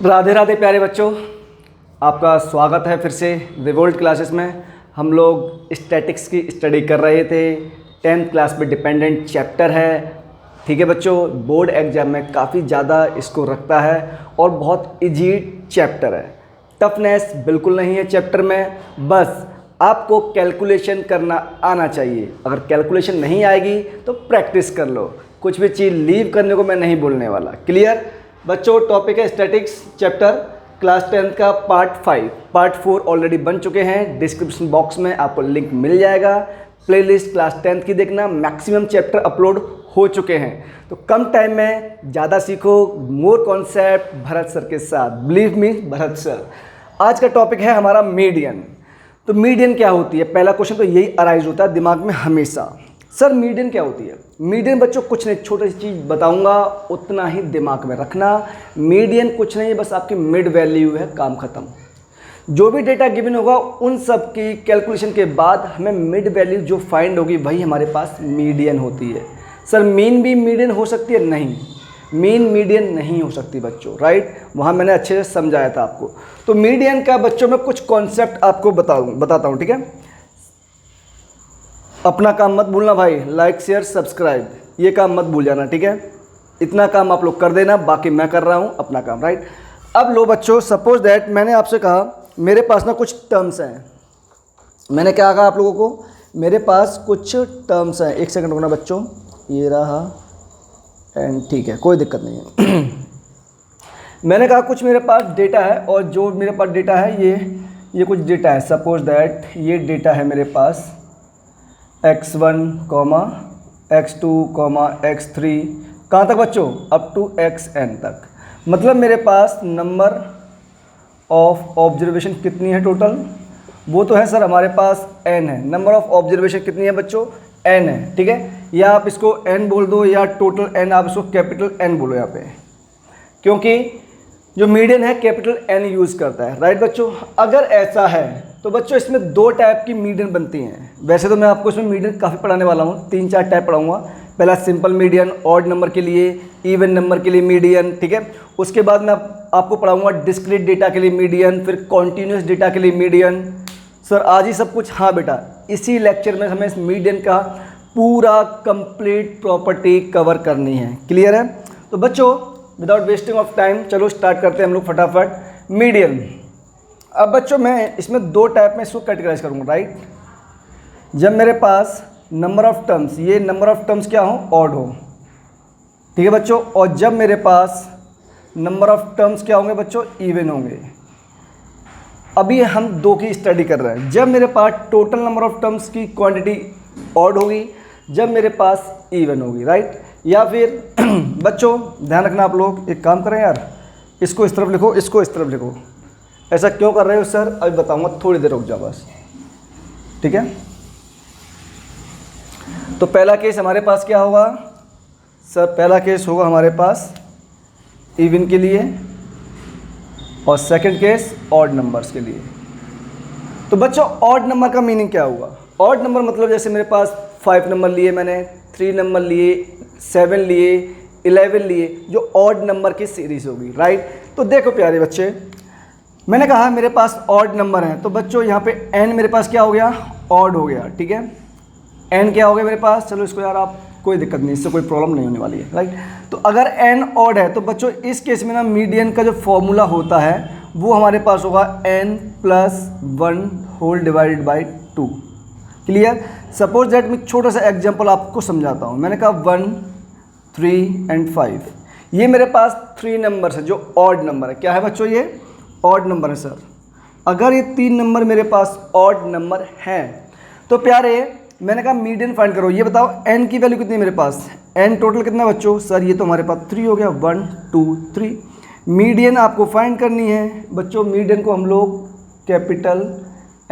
राधे राधे प्यारे बच्चों, आपका स्वागत है फिर से रिवोल्ट क्लासेस में। हम लोग स्टैटिक्स की स्टडी कर रहे थे। 10th क्लास में डिपेंडेंट चैप्टर है। ठीक है बच्चों, बोर्ड एग्जाम में काफ़ी ज़्यादा इसको रखता है और बहुत इजी चैप्टर है। टफनेस बिल्कुल नहीं है चैप्टर में, बस आपको कैलकुलेशन करना आना चाहिए। अगर कैलकुलेशन नहीं आएगी तो प्रैक्टिस कर लो। कुछ भी चीज़ लीव करने को मैं नहीं बोलने वाला। क्लियर बच्चों? टॉपिक है स्टैटिक्स चैप्टर क्लास 10th का पार्ट 5। पार्ट 4 ऑलरेडी बन चुके हैं। डिस्क्रिप्शन बॉक्स में आपको लिंक मिल जाएगा। प्लेलिस्ट क्लास 10th की देखना, मैक्सिमम चैप्टर अपलोड हो चुके हैं। तो कम टाइम में ज़्यादा सीखो, मोर कॉन्सेप्ट भरत सर के साथ। Believe me Bharat sir. आज का टॉपिक है हमारा मीडियन। तो मीडियन क्या होती है? पहला क्वेश्चन तो यही अराइज होता है दिमाग में हमेशा, सर मीडियन क्या होती है? मीडियन बच्चों कुछ नहीं, छोटी सी चीज़ बताऊंगा, उतना ही दिमाग में रखना। मीडियन कुछ नहीं, बस आपकी मिड वैल्यू है, काम खत्म। जो भी डेटा गिवन होगा उन सब की कैलकुलेशन के बाद हमें मिड वैल्यू जो फाइंड होगी वही हमारे पास मीडियन होती है। सर मीन भी मीडियन हो सकती है? नहीं, मीन मीडियन नहीं हो सकती बच्चों, राइट? वहाँ मैंने अच्छे से समझाया था आपको। तो मीडियन का बच्चों में कुछ कॉन्सेप्ट आपको बताता हूँ, ठीक है? अपना काम मत भूलना भाई, लाइक शेयर सब्सक्राइब ये काम मत भूल जाना, ठीक है? इतना काम आप लोग कर देना, बाकी मैं कर रहा हूँ अपना काम, राइट? अब लो बच्चों, सपोज दैट मैंने आपसे कहा मेरे पास ना कुछ टर्म्स हैं। मैंने क्या कहा आप लोगों को? मेरे पास कुछ टर्म्स हैं। एक सेकंड रुकना बच्चों, ये रहा एंड ठीक है, कोई दिक्कत नहीं है। मैंने कहा कुछ मेरे पास डेटा है और जो मेरे पास डेटा है ये कुछ डेटा है। सपोज दैट ये डेटा है मेरे पास x1, x2, x3, कहाँ तक बच्चों? अप टू xn तक। मतलब मेरे पास नंबर ऑफ ऑब्जर्वेशन कितनी है टोटल? वो तो है सर हमारे पास n है। नंबर ऑफ ऑब्जर्वेशन कितनी है बच्चों? n है, ठीक है? या आप इसको n बोल दो या टोटल n, आप इसको कैपिटल N बोलो यहाँ पे, क्योंकि जो मीडियन है कैपिटल N यूज़ करता है, राइट बच्चों? अगर ऐसा है तो बच्चों इसमें दो टाइप की मीडियन बनती हैं। वैसे तो मैं आपको इसमें मीडियन काफ़ी पढ़ाने वाला हूँ, 3-4 टाइप पढ़ाऊँगा। पहला सिंपल मीडियन, ऑड नंबर के लिए, इवन नंबर के लिए मीडियन, ठीक है? उसके बाद मैं आपको पढ़ाऊँगा डिस्क्रीट डेटा के लिए मीडियन, फिर कॉन्टीन्यूस डेटा के लिए मीडियन। सर आज ही सब कुछ? हाँ बेटा, इसी लेक्चर में हमें इस मीडियन का पूरा कंप्लीट प्रॉपर्टी कवर करनी है। क्लियर है? तो बच्चों विदाउट वेस्टिंग ऑफ टाइम चलो स्टार्ट करते हैं हम लोग फटाफट। मीडियन। अब बच्चों मैं इसमें दो टाइप में इसको कैटेगराइज करूँगा, राइट? जब मेरे पास नंबर ऑफ टर्म्स, ये नंबर ऑफ टर्म्स क्या हो? ऑड हो, ठीक है बच्चों? और जब मेरे पास नंबर ऑफ टर्म्स क्या होंगे बच्चों? इवन होंगे। अभी हम दो की स्टडी कर रहे हैं। जब मेरे पास टोटल नंबर ऑफ टर्म्स की क्वांटिटी ऑड होगी, जब मेरे पास इवन होगी, राइट? या फिर बच्चों ध्यान रखना, आप लोग एक काम करें यार, इसको इस तरफ लिखो, इसको इस तरफ लिखो। ऐसा क्यों कर रहे हो सर? अभी बताऊंगा, थोड़ी देर रुक जाओ बस, ठीक है? तो पहला केस हमारे पास क्या होगा सर? पहला केस होगा हमारे पास इवन के लिए और सेकंड केस ऑड नंबर्स के लिए। तो बच्चों ऑड नंबर का मीनिंग क्या होगा? ऑड नंबर मतलब जैसे मेरे पास 5 नंबर लिए मैंने, 3 नंबर लिए, 7 लिए, 11 लिए, जो ऑड नंबर की सीरीज होगी, राइट? तो देखो प्यारे बच्चे, मैंने कहा मेरे पास ऑड नंबर है, तो बच्चों यहाँ पे n मेरे पास क्या हो गया? ऑड हो गया, ठीक है? n क्या हो गया मेरे पास? चलो इसको यार आप, कोई दिक्कत नहीं, इससे कोई प्रॉब्लम नहीं होने वाली है, राइट? तो अगर n ऑड है तो बच्चों इस केस में ना मीडियन का जो फॉर्मूला होता है वो हमारे पास होगा n+1 whole divided by 2। Clear? Suppose that मैं छोटा सा एग्जाम्पल आपको समझाता हूँ। मैंने कहा 1, 3 एंड 5, ये मेरे पास 3 नंबर है जो ऑड नंबर है। क्या है बच्चों? ये ऑड नंबर है सर। अगर ये 3 नंबर मेरे पास ऑड नंबर हैं तो प्यारे मैंने कहा मीडियन फाइंड करो। ये बताओ n की वैल्यू कितनी है मेरे पास? n टोटल कितना है बच्चों? सर ये तो हमारे पास 3 हो गया, 1, 2, 3। मीडियन आपको फाइंड करनी है बच्चों। मीडियन को हम लोग कैपिटल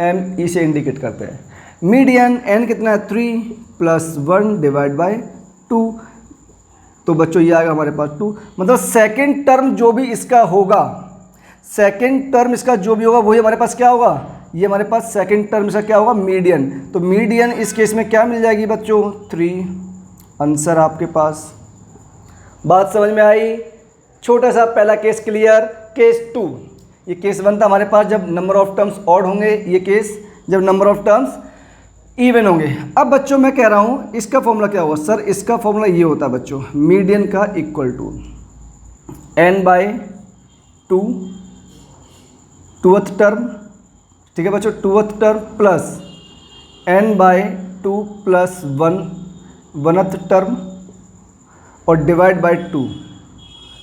M से इंडिकेट करते हैं। मीडियन n कितना है? 3+1 डिवाइड बाई 2। तो बच्चों ये आएगा हमारे पास 2। मतलब सेकेंड टर्म जो भी इसका होगा, सेकेंड टर्म इसका जो भी होगा वही हमारे पास क्या होगा? ये हमारे पास सेकेंड टर्म इसका क्या होगा? मीडियन। तो मीडियन इस केस में क्या मिल जाएगी बच्चों? 3। आंसर आपके पास। बात समझ में आई? छोटा सा पहला केस क्लियर। केस 2, ये केस 1 था हमारे पास जब नंबर ऑफ टर्म्स ऑड होंगे, ये केस जब नंबर ऑफ टर्म्स इवन होंगे। अब बच्चों मैं कह रहा हूँ इसका फॉर्मूला क्या होगा सर, इसका फॉर्मूला ये होता है बच्चों, मीडियन का equal to n/2 tooth term, ठीक है बच्चों, tooth term plus n/2 plus 1 1th term और डिवाइड बाय 2,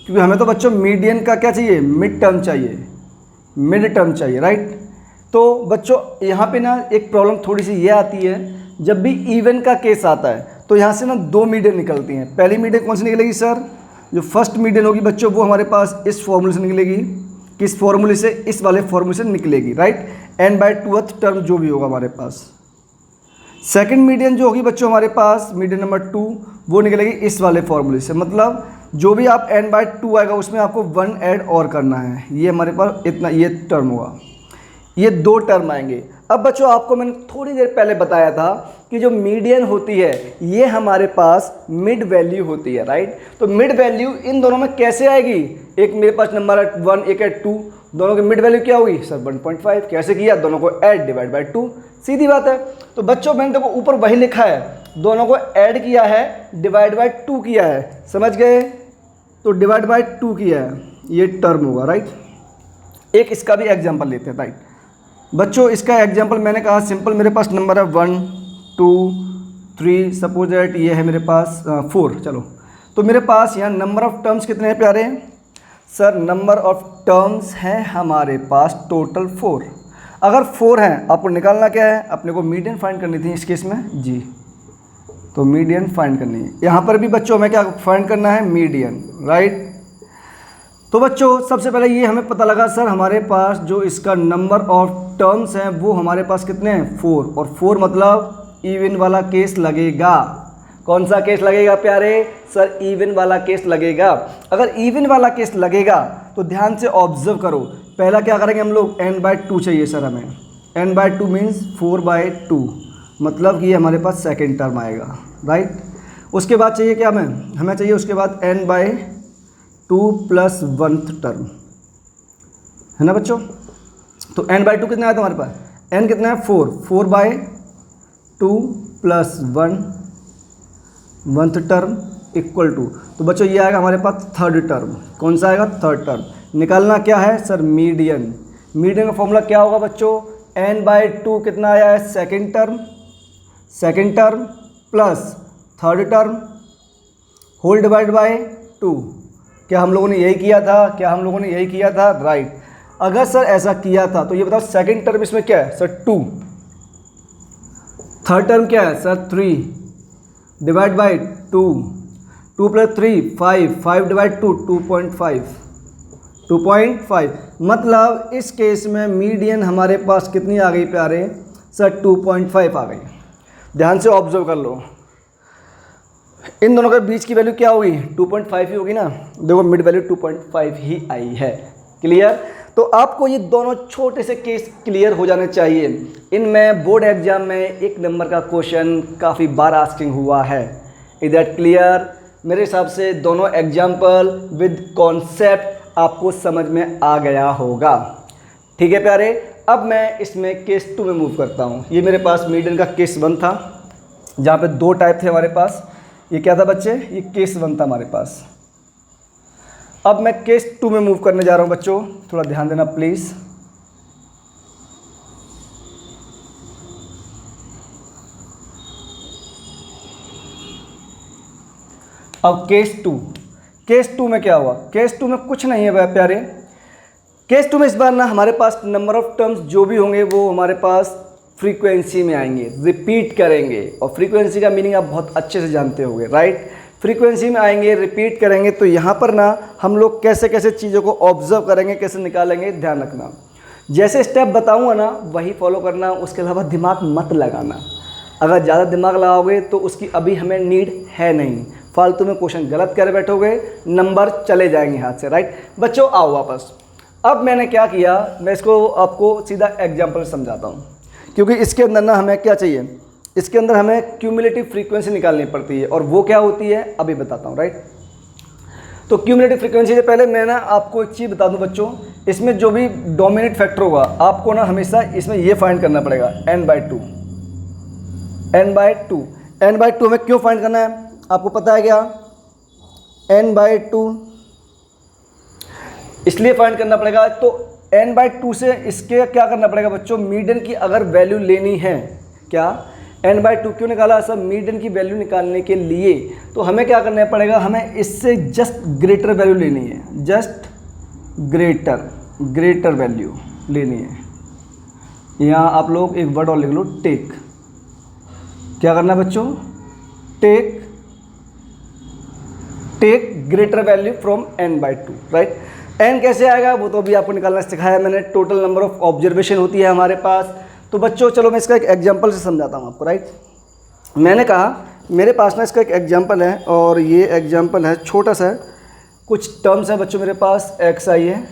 क्योंकि हमें तो बच्चों मीडियन का क्या चाहिए, मिड टर्म चाहिए, मिड टर्म चाहिए, राइट। तो बच्चों यहाँ पे ना एक प्रॉब्लम थोड़ी सी ये आती है, जब भी इवन का केस आता है तो यहाँ से ना 2 मीडियन निकलती हैं। पहली मीडियन कौन सी निकलेगी सर, जो फर्स्ट मीडियन होगी बच्चों वो हमारे पास इस फॉर्मूले से निकलेगी, किस फॉर्मूले से, इस वाले फॉर्मूले से निकलेगी, राइट, n/2th टर्म जो भी होगा हमारे पास। सेकंड मीडियन जो होगी बच्चों हमारे पास, मीडियन नंबर 2, वो निकलेगी इस वाले फॉर्मूले से, मतलब जो भी आप n/2 आएगा उसमें आपको 1 ऐड और करना है, ये हमारे पास इतना ये टर्म होगा, ये 2 टर्म आएंगे। अब बच्चों आपको मैंने थोड़ी देर पहले बताया था कि जो मीडियन होती है ये हमारे पास मिड वैल्यू होती है, राइट। तो मिड वैल्यू इन दोनों में कैसे आएगी, एक मेरे पास नंबर है 1, एक है 2, दोनों की मिड वैल्यू क्या होगी सर 1.5, कैसे किया, दोनों को ऐड डिवाइड बाय 2, सीधी बात है। तो बच्चों मैंने देखो ऊपर वही लिखा है, दोनों को ऐड किया है, डिवाइड बाय 2 किया है, समझ गए, तो डिवाइड बाय 2 किया है, ये टर्म होगा, राइट। एक इसका भी एग्जांपल लेते हैं, राइट बच्चों। इसका एग्जांपल मैंने कहा सिंपल, मेरे पास नंबर है 1 2 3, सपोज दैट ये है मेरे पास 4, चलो। तो मेरे पास यहाँ नंबर ऑफ टर्म्स कितने हैं प्यारे सर, नंबर ऑफ टर्म्स हैं हमारे पास टोटल 4। अगर 4 हैं आपको निकालना क्या है, अपने को मीडियन फाइंड करनी थी इस केस में जी, तो मीडियन फाइंड करनी है। यहाँ पर भी बच्चों हमें क्या फाइंड करना है, मीडियन, राइट। तो बच्चों सबसे पहले ये हमें पता लगा सर हमारे पास जो इसका नंबर ऑफ टर्म्स हैं वो हमारे पास कितने हैं 4, और 4 मतलब इवन वाला केस लगेगा। कौन सा केस लगेगा प्यारे सर, इवन वाला केस लगेगा। अगर इवन वाला केस लगेगा तो ध्यान से ऑब्जर्व करो, पहला क्या करेंगे हम लोग, n/2 चाहिए सर हमें, n/2 मीन्स 4/2, मतलब कि ये हमारे पास सेकेंड टर्म आएगा, राइट। उसके बाद चाहिए क्या हमें चाहिए उसके बाद n/2 प्लस 1th टर्म, है ना बच्चों। तो n/2 कितना आया तुम्हारे पास, n कितना है 4, 4/2 plus 1th term equal to, तो बच्चों ये आएगा हमारे पास थर्ड टर्म। कौन सा आएगा, थर्ड टर्म। निकालना क्या है सर, मीडियन। मीडियन का फॉर्मूला क्या होगा बच्चों, n/2 कितना आया है, second term plus third term whole divide by 2। क्या हम लोगों ने यही किया था, राइट। अगर सर ऐसा किया था तो ये बताओ सेकंड टर्म इसमें क्या है सर 2, थर्ड टर्म क्या है sir 3 divide by 2, 2 plus 3 5, 5 divide 2 2.5, मतलब इस केस में मीडियन हमारे पास कितनी आ गई प्यारे सर 2.5 आ गई। ध्यान से ऑब्जर्व कर लो, इन दोनों के बीच की वैल्यू क्या होगी, 2.5 ही होगी ना, देखो मिड वैल्यू 2.5 ही आई है, क्लियर। तो आपको ये दोनों छोटे से केस क्लियर हो जाने चाहिए। इनमें बोर्ड एग्जाम में 1 नंबर का क्वेश्चन काफ़ी बार आस्किंग हुआ है, इज दैट क्लियर। मेरे हिसाब से दोनों एग्जाम्पल विद कॉन्सेप्ट आपको समझ में आ गया होगा, ठीक है प्यारे। अब मैं इसमें केस 2 में मूव करता हूँ। ये मेरे पास मीडियन का केस 1 था, जहाँ पे 2 टाइप थे हमारे पास। ये क्या था बच्चे, ये केस 1 था हमारे पास। अब मैं केस 2 में मूव करने जा रहा हूँ बच्चों, थोड़ा ध्यान देना प्लीज़। अब केस 2 में क्या हुआ, केस 2 में कुछ नहीं है प्यारे। केस 2 में इस बार ना हमारे पास नंबर ऑफ टर्म्स जो भी होंगे वो हमारे पास फ्रीक्वेंसी में आएंगे, रिपीट करेंगे। और फ्रीक्वेंसी का मीनिंग आप बहुत अच्छे से जानते होंगे, राइट। फ्रीक्वेंसी में आएंगे, रिपीट करेंगे। तो यहाँ पर ना हम लोग कैसे कैसे चीज़ों को ऑब्जर्व करेंगे, कैसे निकालेंगे, ध्यान रखना। जैसे स्टेप बताऊँगा ना वही फॉलो करना, उसके अलावा दिमाग मत लगाना। अगर ज़्यादा दिमाग लगाओगे तो उसकी अभी हमें नीड है नहीं, फालतू में क्वेश्चन गलत कर बैठोगे, नंबर चले जाएंगे हाथ से, राइट। बच्चों आओ वापस। अब मैंने क्या किया, मैं इसको आपको सीधा एग्जाम्पल समझाता हूँ, क्योंकि इसके अंदर ना हमें क्या चाहिए, इसके अंदर हमें क्यूमुलेटिव फ्रीक्वेंसी निकालनी पड़ती है, और वो क्या होती है अभी बताता हूँ, राइट। तो क्यूमुलेटिव फ्रीक्वेंसी से पहले मैं ना आपको एक चीज़ बता दूं बच्चों, इसमें जो भी डोमिनेट फैक्टर होगा आपको ना हमेशा इसमें ये फाइंड करना पड़ेगा n/2। n/2 हमें क्यों फाइंड करना है आपको पता है क्या? n/2 इसलिए फाइंड करना पड़ेगा, तो n/2 से इसके क्या करना पड़ेगा बच्चों, मीडियन की अगर वैल्यू लेनी है, क्या n/2 क्यों निकाला सब, मीडियन की वैल्यू निकालने के लिए, तो हमें क्या करना पड़ेगा, हमें इससे जस्ट ग्रेटर वैल्यू लेनी है, जस्ट ग्रेटर वैल्यू लेनी है। यहाँ आप लोग एक वर्ड और लिख लो, टेक। क्या करना है बच्चों, take greater value from n/2, right. n कैसे आएगा वो तो अभी आपको निकालना सिखाया मैंने, टोटल नंबर ऑफ ऑब्जर्वेशन होती है हमारे पास। तो बच्चों चलो मैं इसका एक एग्जांपल से समझाता हूँ आपको, राइट। मैंने कहा मेरे पास ना इसका एक एग्जांपल है, और ये एग्जांपल है छोटा सा है, कुछ टर्म्स है बच्चों मेरे पास xi है,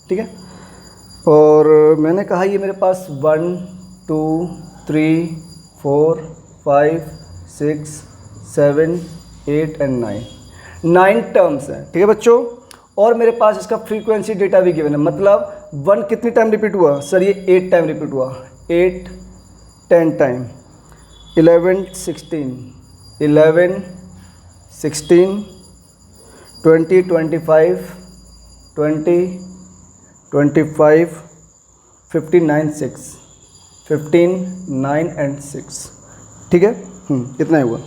ठीक है, और मैंने कहा ये मेरे पास 1 2 3 4 5 6 7 8 एंड 9 टर्म्स हैं, ठीक है बच्चों। और मेरे पास इसका फ्रीक्वेंसी डेटा भी गिवन है, मतलब 1 कितनी टाइम रिपीट हुआ सर, ये 8 टाइम रिपीट हुआ, 8 10 टाइम, 11 16 11 16 20 25 20 25 15 9 6 15 9 एंड 6, ठीक है, इतना ही हुआ।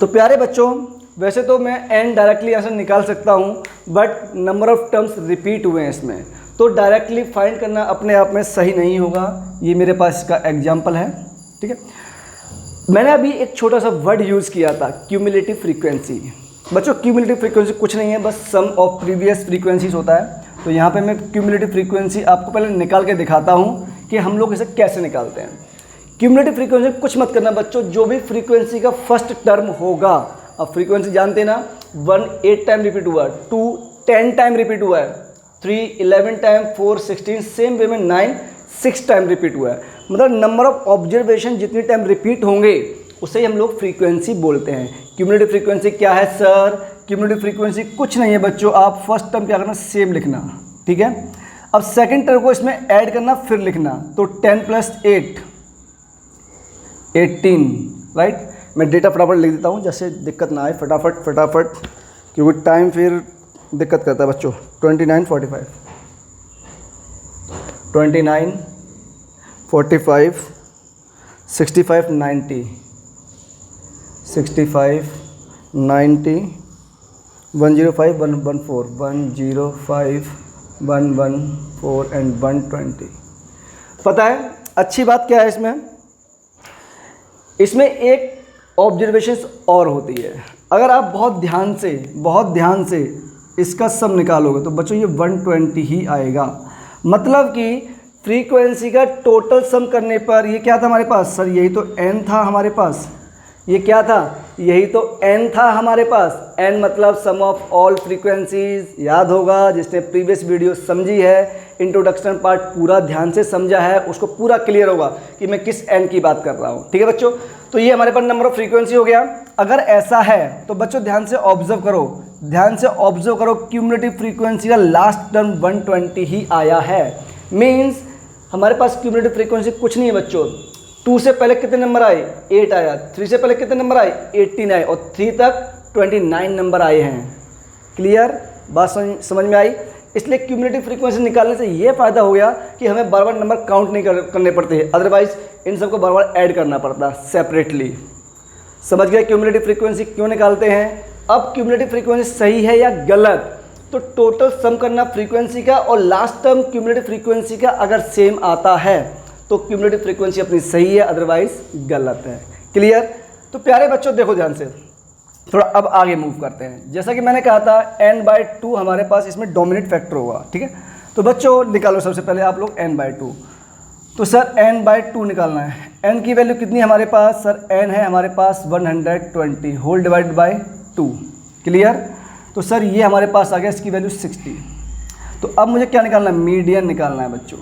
तो प्यारे बच्चों वैसे तो मैं n डायरेक्टली यहाँ से निकाल सकता हूँ, but number of terms repeat हुए हैं इसमें, तो डायरेक्टली फाइंड करना अपने आप में सही नहीं होगा। ये मेरे पास इसका एग्जांपल है, ठीक है। मैंने अभी एक छोटा सा वर्ड यूज़ किया था, क्यूमुलेटिव फ्रीक्वेंसी। बच्चों क्यूमुलेटिव फ्रीक्वेंसी कुछ नहीं है, बस सम ऑफ प्रीवियस फ्रीक्वेंसीज होता है। तो यहाँ पे मैं क्यूमुलेटिव फ्रीक्वेंसी आपको पहले निकाल के दिखाता हूँ कि हम लोग इसे कैसे निकालते हैं। क्यूमुलेटिव फ्रीक्वेंसी कुछ मत करना बच्चों, जो भी फ्रीक्वेंसी का फर्स्ट टर्म होगा, अब फ्रीक्वेंसी जानते हैं ना, 1 8 टाइम रिपीट हुआ, 2 10 टाइम रिपीट हुआ है, 3 11 टाइम, 4 16, सेम वे में 9 6 टाइम रिपीट हुआ है। मतलब नंबर ऑफ ऑब्जर्वेशन जितनी टाइम रिपीट होंगे उसे ही हम लोग फ्रीक्वेंसी बोलते हैं। क्यूमुलेटिव फ्रीक्वेंसी क्या है सर? क्यूमुलेटिव फ्रीक्वेंसी कुछ नहीं है बच्चों, आप फर्स्ट टर्म क्या करना, सेम लिखना, ठीक है। अब सेकंड टर्म को इसमें ऐड करना, फिर लिखना, तो 10 + 8 18, राइट। मैं डेटा फटाफट लिख देता हूँ जैसे दिक्कत ना आए, फटाफट, क्योंकि टाइम फिर दिक्कत करता है बच्चों। 29 45 29 45 65 90 65 90 105 114 105 114 एंड 120। पता है अच्छी बात क्या है इसमें एक ऑब्जर्वेशंस और होती है। अगर आप बहुत ध्यान से इसका सम निकालोगे तो बच्चों ये 120 ही आएगा। मतलब कि फ्रीक्वेंसी का टोटल सम करने पर ये क्या था हमारे पास सर, यही तो n था हमारे पास, ये क्या था, यही तो n था हमारे पास। n मतलब सम ऑफ ऑल फ्रीक्वेंसीज, याद होगा जिसने प्रीवियस वीडियो समझी है, इंट्रोडक्शन पार्ट पूरा ध्यान से समझा है, उसको पूरा क्लियर होगा कि मैं किस n की बात कर रहा हूँ, ठीक है बच्चों। तो ये हमारे पास नंबर ऑफ फ्रीक्वेंसी हो गया। अगर ऐसा है तो बच्चों ध्यान से ऑब्जर्व करो, क्यूमुलेटिव फ्रीक्वेंसी का लास्ट टर्म 120 ही आया है। मीन्स हमारे पास क्यूमुलेटिव फ्रीक्वेंसी कुछ नहीं है बच्चों। 2 से पहले कितने नंबर आए, 8 आया, 3 से पहले कितने नंबर आए, 18 आए, और 3 तक 29 नंबर आए हैं। क्लियर बात समझ में आई। इसलिए क्यूमुलेटिव फ्रीक्वेंसी निकालने से ये फ़ायदा हो गया कि हमें बार बार नंबर काउंट नहीं करने पड़ते हैं, अदरवाइज इन सबको बार बार ऐड करना पड़ता सेपरेटली। समझ गए क्यूमुलेटिव फ्रीक्वेंसी क्यों निकालते हैं। अब क्यूमुलेटिव फ्रीक्वेंसी सही है या गलत, तो टोटल सम करना फ्रीक्वेंसी का और लास्ट टर्म क्यूमुलेटिव फ्रीक्वेंसी का अगर सेम आता है तो क्यूमुलेटिव फ्रीक्वेंसी अपनी सही है, अदरवाइज गलत है। क्लियर। तो प्यारे बच्चों देखो ध्यान से, थोड़ा अब आगे मूव करते हैं। जैसा कि मैंने कहा था n/2 हमारे पास इसमें डोमिनेट फैक्टर होगा, ठीक है। तो बच्चों निकालो सबसे पहले आप लोग n/2। तो सर n/2 निकालना है। n की वैल्यू कितनी है हमारे पास सर, n है हमारे पास 120 होल डिवाइड बाय 2। क्लियर। तो सर ये हमारे पास आ गया, इसकी वैल्यू 60। तो अब मुझे क्या निकालना है, मीडियन निकालना है बच्चों।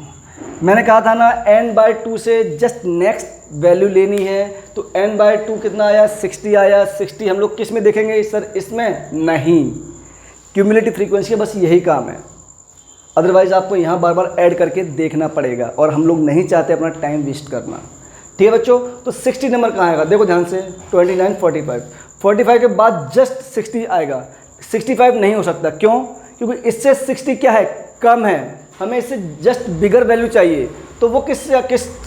मैंने कहा था ना n/2 से जस्ट नेक्स्ट वैल्यू लेनी है तो n/2 कितना आया, 60 आया। 60 हम लोग किस में देखेंगे सर, इसमें नहीं, क्यूमुलेटिव फ्रीक्वेंसी का बस यही काम है। अदरवाइज़ आपको यहाँ बार बार ऐड करके देखना पड़ेगा और हम लोग नहीं चाहते अपना टाइम वेस्ट करना। ठीक है बच्चों, तो 60 नंबर कहाँ आएगा, देखो ध्यान से, 29, 45, 45 के बाद जस्ट 60 आएगा। 65 नहीं हो सकता, क्यों, क्योंकि इससे 60 क्या है, कम है, हमें इससे जस्ट बिगर वैल्यू चाहिए। तो वो किस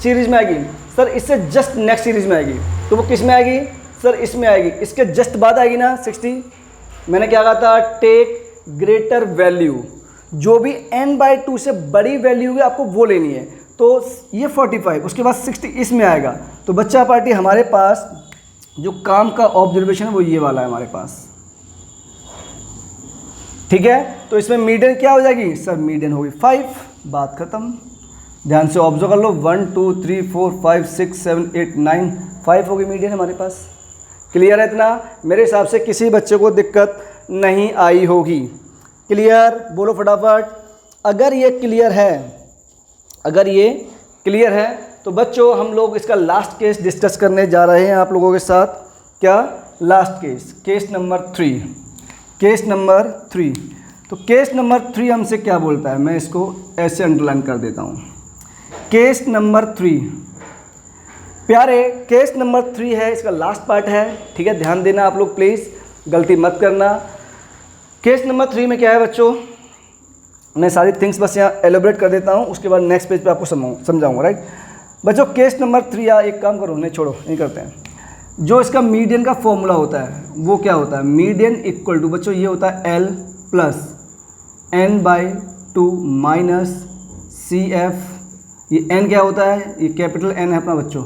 सीरीज़ में आएगी सर, इससे जस्ट नेक्स्ट सीरीज़ में आएगी। तो वो किस में आएगी सर, इसमें आएगी, इसके जस्ट बाद आएगी ना 60। मैंने क्या कहा था, टेक ग्रेटर वैल्यू, जो भी n/2 से बड़ी वैल्यू है आपको वो लेनी है। तो ये 45, उसके बाद 60 इसमें आएगा। तो बच्चा पार्टी हमारे पास जो काम का ऑब्जर्वेशन है वो ये वाला है हमारे पास। ठीक है, तो इसमें मीडियन क्या हो जाएगी सर, मीडियन होगी 5, बात खत्म। ध्यान से ऑब्जर्व कर लो, 1 2 3 4 5 6 7 8 9, 5 होगी मीडियन हमारे पास। क्लियर है इतना, मेरे हिसाब से किसी बच्चे को दिक्कत नहीं आई होगी। क्लियर, बोलो फटाफट। अगर ये क्लियर है, अगर ये क्लियर है तो बच्चों हम लोग इसका लास्ट केस डिस्कस करने जा रहे हैं आप लोगों के साथ। क्या, last case, case number 3, case number 3। तो केस नंबर 3 हमसे क्या बोलता है, मैं इसको ऐसे अंडरलाइन कर देता हूँ। केस नंबर 3 प्यारे, केस नंबर 3 है, इसका लास्ट पार्ट है। ठीक है, ध्यान देना आप लोग प्लीज़, गलती मत करना। केस नंबर 3 में क्या है बच्चों, मैं सारी थिंग्स बस यहाँ एलोबरेट कर देता हूँ, उसके बाद नेक्स्ट पेज पे आपको समझाऊंगा। राइट बच्चों, केस नंबर 3 या एक काम करो, नहीं छोड़ो, नहीं करते हैं। जो इसका मीडियन का फॉर्मूला होता है वो क्या होता है, मीडियन इक्वल टू बच्चों ये होता है L plus n/2 minus CF। ये n क्या होता है, ये कैपिटल N है अपना बच्चों,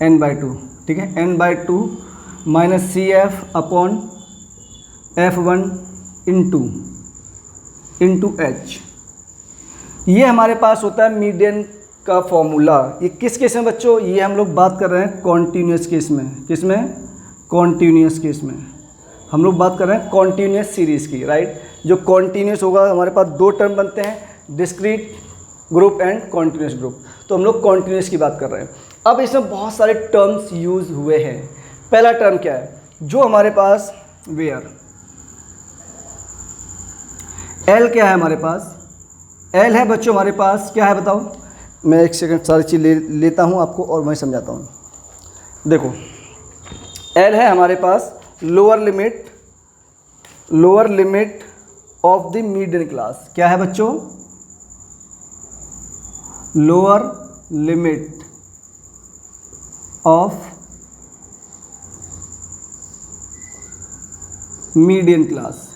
n/2। ठीक है, n/2 minus CF upon F1 into H। ये हमारे पास होता है मीडियन का फॉर्मूला। ये किस केस में बच्चों, ये हम लोग बात कर रहे हैं कॉन्टीन्यूस केस में। किस में, कॉन्टीन्यूस केस में हम लोग बात कर रहे हैं कॉन्टीन्यूस सीरीज़ की। राइट, जो कॉन्टीन्यूस होगा हमारे पास दो टर्म बनते हैं, discrete group and continuous group. तो हम लोग कॉन्टीन्यूस की बात कर रहे हैं। अब इसमें बहुत सारे टर्म्स यूज हुए हैं। पहला टर्म क्या है, जो हमारे पास वेयर L क्या है हमारे पास, L है बच्चों हमारे पास, क्या है बताओ, मैं एक सेकंड सारी चीज़ लेता हूँ आपको और मैं समझाता हूँ। देखो L है हमारे पास lower limit of the median class. क्या है बच्चों, lower limit of median class,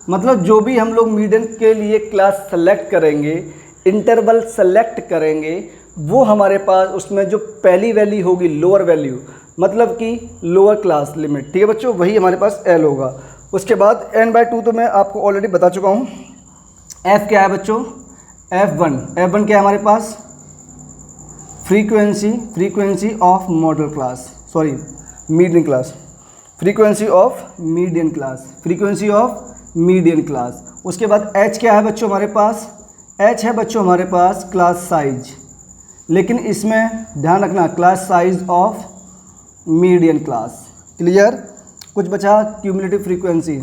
मतलब जो भी हम लोग मीडियन के लिए क्लास सेलेक्ट करेंगे, इंटरवल सेलेक्ट करेंगे, वो हमारे पास उसमें जो पहली वैल्यू होगी लोअर वैल्यू, मतलब कि लोअर क्लास लिमिट। ठीक है बच्चों, वही हमारे पास L होगा। उसके बाद n/2 तो मैं आपको ऑलरेडी बता चुका हूँ। F क्या है बच्चों, F1 क्या है हमारे पास, frequency of modal class, sorry median class, frequency of median class. उसके बाद H क्या है बच्चों हमारे पास, H है बच्चों हमारे पास क्लास साइज, लेकिन इसमें ध्यान रखना class size of median class. Clear, कुछ बचा क्यूमुलेटिव फ्रीक्वेंसी।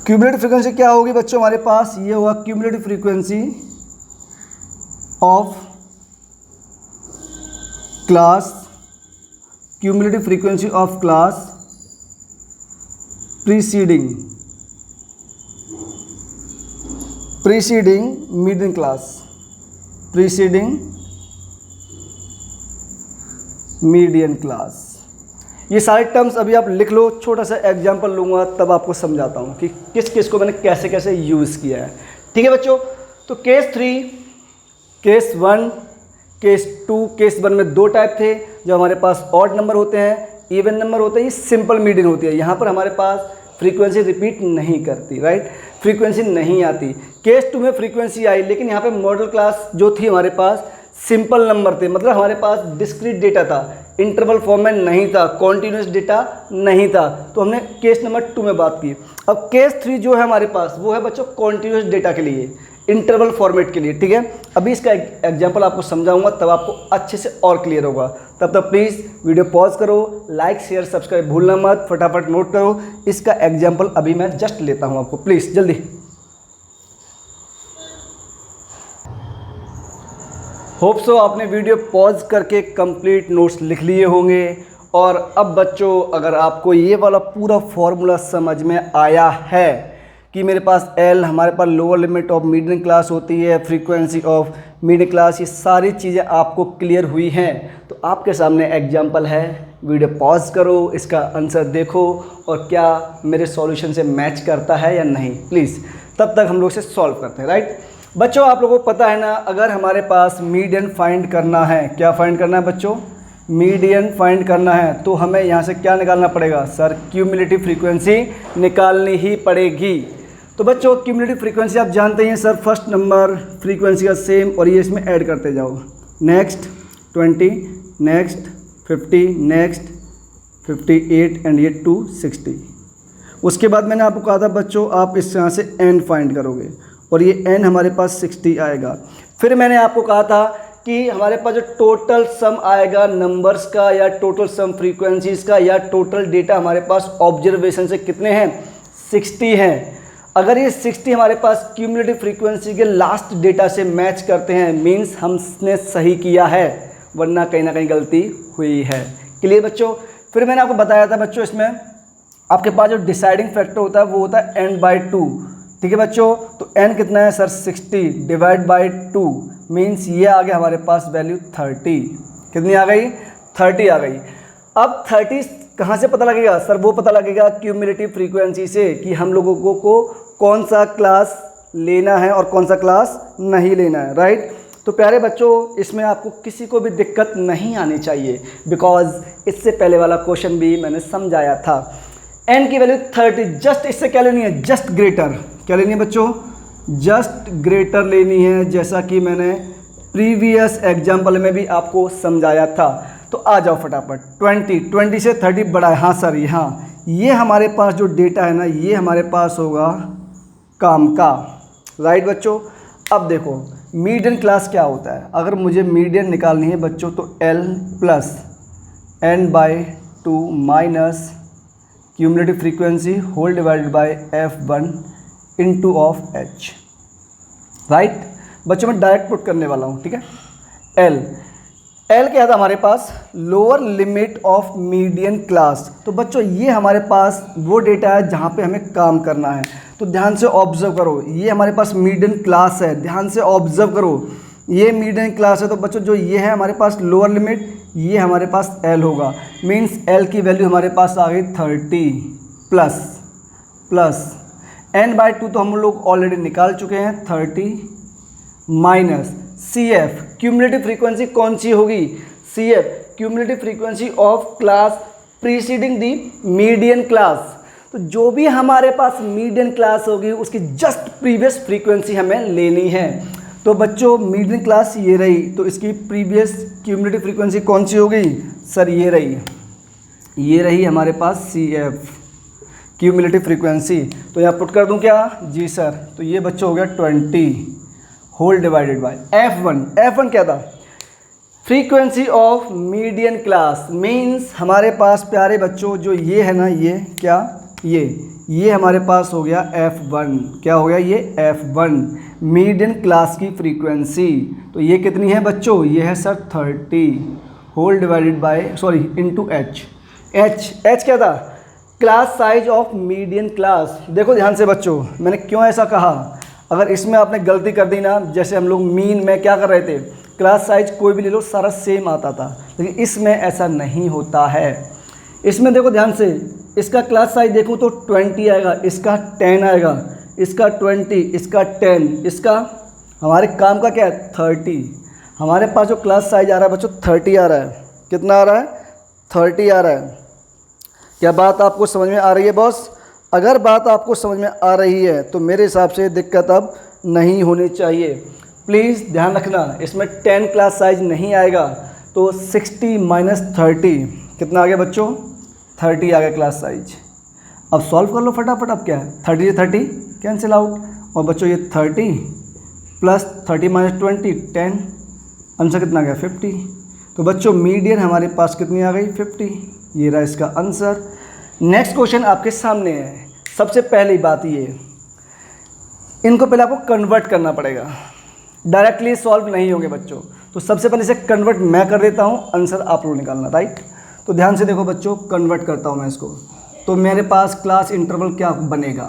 क्यूमुलेटिव फ्रीक्वेंसी क्या होगी बच्चों हमारे पास, ये होगा cumulative frequency of class, cumulative frequency of class preceding median class, median class. ये सारे टर्म्स अभी आप लिख लो, छोटा सा एग्जांपल लूँगा तब आपको समझाता हूँ कि किस किस को मैंने कैसे कैसे यूज़ किया है। ठीक है बच्चों, तो केस 3, केस 1, केस 2। केस 1 में दो टाइप थे, जो हमारे पास ऑड नंबर होते हैं, इवन नंबर होते हैं, ये सिंपल मीडियन होती है। यहाँ पर हमारे पास फ्रीक्वेंसी रिपीट नहीं करती, राइट, फ्रीक्वेंसी नहीं आती। केस 2 में फ्रीक्वेंसी आई, लेकिन यहाँ पे मॉडल क्लास जो थी हमारे पास सिंपल नंबर थे, मतलब हमारे पास डिस्क्रीट डेटा था, इंटरवल फॉर्म में नहीं था, कॉन्टीन्यूस डेटा नहीं था। तो हमने केस नंबर 2 में बात की। अब केस 3 जो है हमारे पास वो है बच्चों कॉन्टीन्यूस डेटा के लिए, इंटरवल फॉर्मेट के लिए, ठीक है। अभी इसका एग्जाम्पल आपको समझाऊंगा, तब आपको अच्छे से और क्लियर होगा। तब तक प्लीज़ वीडियो पॉज करो, लाइक शेयर सब्सक्राइब भूलना मत, फटाफट नोट करो। इसका एग्जाम्पल अभी मैं जस्ट लेता हूँ आपको, प्लीज़ जल्दी। होप सो आपने वीडियो पॉज करके कंप्लीट नोट्स लिख लिए होंगे। और अब बच्चों, अगर आपको ये वाला पूरा फॉर्मूला समझ में आया है कि मेरे पास L हमारे पास lower limit of median class होती है, फ्रीक्वेंसी ऑफ मीडियन क्लास, ये सारी चीज़ें आपको क्लियर हुई हैं, तो आपके सामने एग्जाम्पल है। वीडियो पॉज करो, इसका आंसर देखो और क्या मेरे सॉल्यूशन से मैच करता है या नहीं, प्लीज़। तब तक हम लोग से सॉल्व करते हैं, राइट। बच्चों आप लोगों को पता है ना, अगर हमारे पास मीडियन फाइंड करना है, क्या फाइंड करना है बच्चों, मीडियन फाइंड करना है, तो हमें यहाँ से क्या निकालना पड़ेगा सर, क्यूमुलेटिव फ्रीक्वेंसी निकालनी ही पड़ेगी। तो बच्चों क्यूमुलेटिव फ्रीक्वेंसी आप जानते हैं सर, फर्स्ट नंबर फ्रीक्वेंसी का सेम, और ये इसमें ऐड करते जाओ, नेक्स्ट 20, नेक्स्ट 50, नेक्स्ट 58 एंड ये 260। उसके बाद मैंने आपको कहा था बच्चों, आप इस यहाँ से n फाइंड करोगे और ये n हमारे पास 60 आएगा। फिर मैंने आपको कहा था कि हमारे पास जो टोटल सम आएगा नंबर्स का, या टोटल सम फ्रीक्वेंसीज़ का, या टोटल डेटा हमारे पास ऑब्जर्वेशन से कितने हैं, 60 हैं। अगर ये 60 हमारे पास क्यूमुलेटिव फ्रीक्वेंसी के लास्ट डेटा से मैच करते हैं, मीन्स हमने सही किया है, वरना कहीं ना कहीं गलती हुई है। क्लियर बच्चों। फिर मैंने आपको बताया था बच्चों, इसमें आपके पास जो डिसाइडिंग फैक्टर होता है वो होता है n/2, ठीक है बच्चों। तो n कितना है सर, 60 डिवाइड बाई 2, मीन्स ये आ गया हमारे पास वैल्यू 30। कितनी आ गई, 30 आ गई। अब 30 कहाँ से पता लगेगा सर, वो पता लगेगा क्यूमुलेटिव फ्रीक्वेंसी से, कि हम लोगों को कौन सा क्लास लेना है और कौन सा क्लास नहीं लेना है, राइट। तो प्यारे बच्चों, इसमें आपको किसी को भी दिक्कत नहीं आनी चाहिए, बिकॉज इससे पहले वाला क्वेश्चन भी मैंने समझाया था। n की वैल्यू 30, जस्ट इससे क्या लेनी है, जस्ट ग्रेटर, क्या लेनी है बच्चों, जस्ट ग्रेटर लेनी है, जैसा कि मैंने प्रीवियस एग्जाम्पल में भी आपको समझाया था। तो आ जाओ फटाफट, 20 से 30 बड़ा है, हाँ सर, यहाँ ये हमारे पास जो डेटा है ना, ये हमारे पास होगा काम का, राइट बच्चों। अब देखो मीडियन क्लास क्या होता है, अगर मुझे मीडियन निकालनी है बच्चों, तो L plus n/2 minus cumulative frequency whole divided by f1 into of h, right. बच्चों मैं डायरेक्ट पुट करने वाला हूँ, ठीक है। L क्या था हमारे पास, lower limit of median class. तो बच्चों ये हमारे पास वो डेटा है जहाँ पे हमें काम करना है, तो ध्यान से ऑब्जर्व करो, ये हमारे पास मीडियन क्लास है, ध्यान से ऑब्जर्व करो, ये मीडियन क्लास है। तो बच्चों जो ये है हमारे पास लोअर लिमिट, ये हमारे पास L होगा, मीन्स L की वैल्यू हमारे पास आ गई 30 प्लस n/2 तो हम लोग ऑलरेडी निकाल चुके हैं, 30 माइनस CF, क्यूमुलेटिव फ्रीक्वेंसी कौन सी होगी, CF cumulative frequency of class preceding the median class. तो जो भी हमारे पास मीडियन क्लास होगी उसकी जस्ट प्रीवियस फ्रीक्वेंसी हमें लेनी है। तो बच्चों मीडियन क्लास ये रही, तो इसकी प्रीवियस क्यूमुलेटिव फ्रीक्वेंसी कौन सी होगी सर, ये रही हमारे पास CF क्यूमुलेटिव फ्रीक्वेंसी। तो यहाँ पुट कर दूँ क्या, जी सर। तो ये बच्चों हो गया 20 होल डिवाइडेड बाय f1 क्या था, frequency of median class, means हमारे पास प्यारे बच्चों जो ये है ना, ये क्या, ये हमारे पास हो गया f1, क्या हो गया ये f1 मीडियन क्लास की फ्रीक्वेंसी। तो ये कितनी है बच्चों, ये है sir 30 whole divided by into h क्या था, class size of median class. देखो ध्यान से बच्चों, मैंने क्यों ऐसा कहा, अगर इसमें आपने गलती कर दी ना, जैसे हम लोग मीन में क्या कर रहे थे, क्लास साइज कोई भी ले लो सारा सेम आता था, लेकिन इसमें ऐसा नहीं होता है। इसमें देखो ध्यान से, इसका क्लास साइज देखो तो 20 आएगा, इसका 10 आएगा, इसका 20, इसका 10, इसका हमारे काम का क्या है 30। हमारे पास जो क्लास साइज आ रहा है बच्चों 30 आ रहा है, कितना आ रहा है 30 आ रहा है। क्या बात आपको समझ में आ रही है बॉस? अगर बात आपको समझ में आ रही है तो मेरे हिसाब से दिक्कत अब नहीं होनी चाहिए। प्लीज़ ध्यान रखना, इसमें 10 क्लास साइज नहीं आएगा, तो 60 माइनस 30 कितना आ गया बच्चों, 30 आ गया क्लास साइज। अब सॉल्व कर लो फटाफट। अब क्या है 30 से 30 कैंसिल आउट, और बच्चों ये 30 प्लस 30 माइनस 20 10, आंसर कितना गया 50। तो बच्चों मीडियन हमारे पास कितनी आ गई 50, ये रहा इसका आंसर। नेक्स्ट क्वेश्चन आपके सामने है। सबसे पहली बात ये, इनको पहले आपको कन्वर्ट करना पड़ेगा, डायरेक्टली सॉल्व नहीं होंगे बच्चों। तो सबसे पहले इसे कन्वर्ट मैं कर देता हूँ, आंसर आप लोग निकालना, राइट। तो ध्यान से देखो बच्चों, कन्वर्ट करता हूँ मैं इसको। तो मेरे पास क्लास इंटरवल क्या बनेगा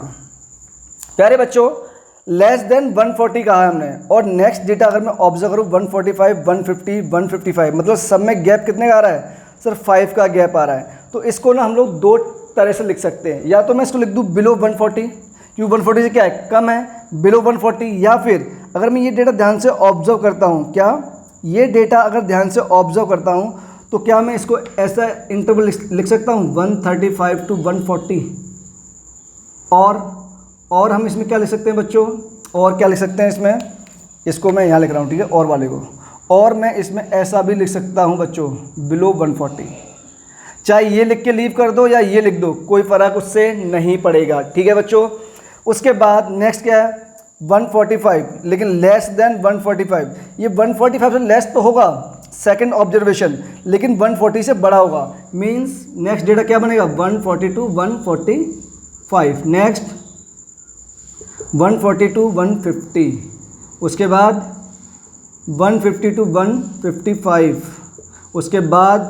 प्यारे बच्चों, लेस देन 140 कहा है हमने, और नेक्स्ट डेटा अगर मैं ऑब्जर्व करूँ 145, 150, 155, मतलब सब में गैप कितने का आ रहा है, सिर्फ 5 का गैप आ रहा है। तो इसको ना हम लोग दो तरह से लिख सकते हैं, या तो मैं इसको लिख दूँ बिलो 140, क्योंकि 140 से क्या है कम है, बिलो 140, या फिर अगर मैं ये डेटा ध्यान से ऑब्जर्व करता हूँ, क्या ये डेटा अगर ध्यान से ऑब्जर्व करता हूँ तो क्या मैं इसको ऐसा इंटरवल लिख सकता हूँ 135 टू 140, और हम इसमें क्या लिख सकते हैं बच्चों, और क्या लिख सकते हैं इसमें, इसको मैं यहाँ लिख रहा हूँ, ठीक है, और वाले को, और मैं इसमें ऐसा भी लिख सकता हूँ बच्चों बिलो 140। चाहे ये लिख के लीव कर दो या ये लिख दो, कोई फ़र्क उससे नहीं पड़ेगा, ठीक है बच्चों। उसके बाद नेक्स्ट क्या है 145, लेकिन लेस देन 145, ये 145 से लेस तो होगा सेकंड ऑब्जर्वेशन, लेकिन 140 से बड़ा होगा, मींस नेक्स्ट डेटा क्या बनेगा 140 टू 145, नेक्स्ट 140 टू 150, उसके बाद 150 टू 155, उसके बाद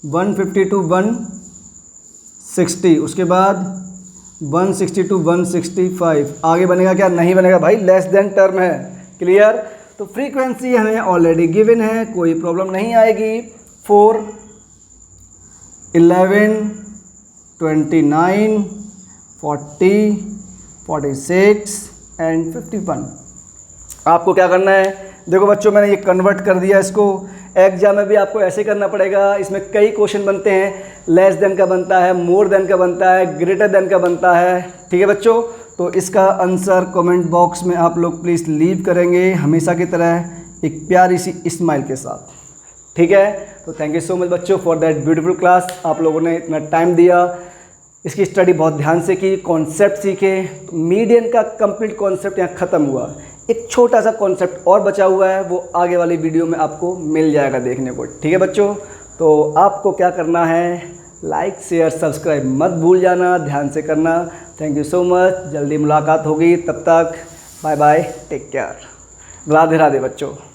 150 टू 160, उसके बाद 160 टू 165, आगे बनेगा क्या, नहीं बनेगा भाई, लेस देन टर्म है, क्लियर। तो फ्रीक्वेंसी हमें ऑलरेडी गिवन है, कोई प्रॉब्लम नहीं आएगी। 4, 11, 29, 40, 46 एंड 51। आपको क्या करना है, देखो बच्चों मैंने ये कन्वर्ट कर दिया इसको, एग्जाम में भी आपको ऐसे करना पड़ेगा। इसमें कई क्वेश्चन बनते हैं, लेस देन का बनता है, मोर देन का बनता है, ग्रेटर देन का बनता है, ठीक है बच्चों। तो इसका आंसर कमेंट बॉक्स में आप लोग प्लीज़ लीव करेंगे, हमेशा की तरह एक प्यारी सी स्माइल के साथ, ठीक है। तो थैंक यू सो मच बच्चों फॉर दैट ब्यूटीफुल क्लास, आप लोगों ने इतना टाइम दिया, इसकी स्टडी बहुत ध्यान से की, कॉन्सेप्ट सीखे। मीडियन का कंप्लीट कॉन्सेप्ट यहाँ ख़त्म हुआ, एक छोटा सा कॉन्सेप्ट और बचा हुआ है, वो आगे वाली वीडियो में आपको मिल जाएगा देखने को, ठीक है बच्चों। तो आपको क्या करना है, लाइक शेयर सब्सक्राइब मत भूल जाना, ध्यान से करना। थैंक यू सो मच, जल्दी मुलाकात होगी, तब तक bye bye, take care, Radhe Radhe बच्चों।